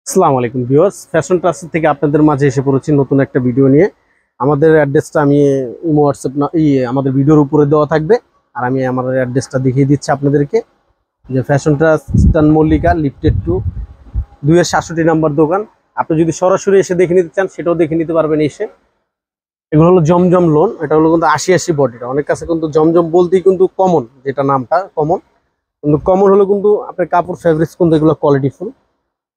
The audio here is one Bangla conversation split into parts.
আসসালামু আলাইকুম ভিউয়ার্স, ফ্যাশন ট্রাস্ট থেকে আপনাদের মাঝে এসে পড়েছি নতুন একটা ভিডিও নিয়ে। আমাদের অ্যাড্রেসটা আমি ইমো হোয়াটসঅ্যাপ না আমাদের ভিডিওর উপরে দেওয়া থাকবে। আর আমি আমার অ্যাড্রেসটা দেখিয়ে দিচ্ছি আপনাদেরকে, যে fashion trust eastern Mallika lifted 2-67 number দোকান। আপনি যদি সরাসরি এসে দেখে নিতে চান সেটাও দেখে নিতে পারবেন এসে। এগুলো হলো জমজম লোন, এটা হলো কিন্তু 80-80 বডিটা। অনেক কাছে কিন্তু জমজম বলতেই কিন্তু কমন, যেটা নামটা কমন, কিন্তু কমন হলো কিন্তু আপনার কাপড় ফেব্রিক্স কিন্তু এগুলো কোয়ালিটিফুল।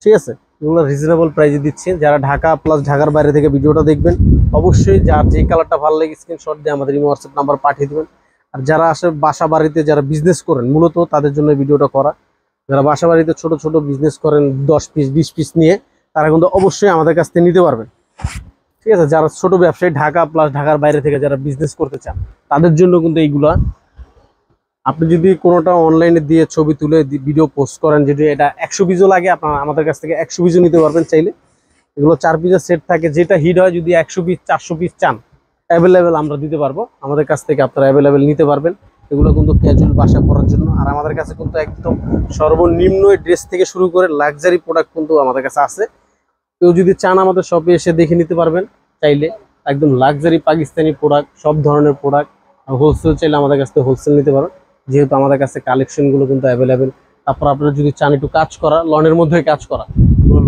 ঠিক আছে, এগুলো রিজনেবল প্রাইসে দিচ্ছি। যারা ঢাকা প্লাস ঢাকার বাইরে থেকে ভিডিওটা দেখবেন, অবশ্যই যার যে কালারটা ভালো লাগে স্ক্রিনশট দিয়ে আমাদের ইমো হোয়াটসঅ্যাপ নাম্বার পাঠিয়ে দেবেন। আর যারা আসে বাসা বাড়িতে যারা বিজনেস করেন, মূলত তাদের জন্য ভিডিওটা করা। যারা বাসা বাড়িতে ছোট ছোট বিজনেস করেন 10 পিস 20 পিস নিয়ে, তারা কিন্তু অবশ্যই আমাদের কাছ থেকে নিতে পারবেন। ঠিক আছে, যারা ছোট ব্যবসায়ী ঢাকা প্লাস ঢাকার বাইরে থেকে যারা বিজনেস করতে চান, তাদের জন্য কিন্তু এইগুলা। আপনি যদি কোনোটা অনলাইনে দিয়ে ছবি তুলে ভিডিও পোস্ট করেন, যদি এটা 100 পিসও লাগে, আপনার আমাদের কাছ থেকে 100 পিসও নিতে পারবেন চাইলে। এগুলো 4 পিসের সেট থাকে, যেটা হিট হয়। যদি 100 পিস 400 পিস চান, অ্যাভেলেবেল আমরা দিতে পারবো। আমাদের কাছ থেকে আপনারা অ্যাভেলেবেল নিতে পারবেন। এগুলো কিন্তু ক্যাজুয়াল বাসা পরার জন্য। আর আমাদের কাছে কিন্তু একদম সর্বনিম্ন ড্রেস থেকে শুরু করে লাক্সারি প্রোডাক্ট কিন্তু আমাদের কাছে আছে। কেউ যদি চান আমাদের শপে এসে দেখে নিতে পারবেন চাইলে। একদম লাক্সারি পাকিস্তানি প্রোডাক্ট, সব ধরনের প্রোডাক্ট। হোলসেল চাইলে আমাদের কাছ থেকে হোলসেল নিতে পারেন, যেহেতু আমাদের কাছে কালেকশনগুলো কিন্তু অ্যাভেলেবেল। তারপর আপনারা যদি চান একটু কাজ করা, লনের মধ্যে কাজ করা,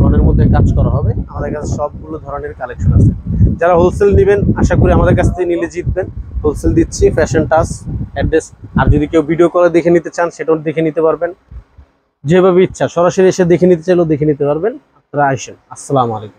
লনের মধ্যে কাজ করা হবে, আমাদের কাছে সবগুলো ধরনের কালেকশন আছে। যারা হোলসেল নেবেন, আশা করি আমাদের কাছ থেকে নিলে জিতবেন। হোলসেল দিচ্ছি, ফ্যাশন টাচ অ্যাড্রেস। আর যদি কেউ ভিডিও কলে দেখে নিতে চান, সেটাও দেখে নিতে পারবেন। যেভাবে ইচ্ছা সরাসরি এসে দেখে নিতে চাইলেও দেখে নিতে পারবেন। আপনারা আসেন। আসসালামু আলাইকুম।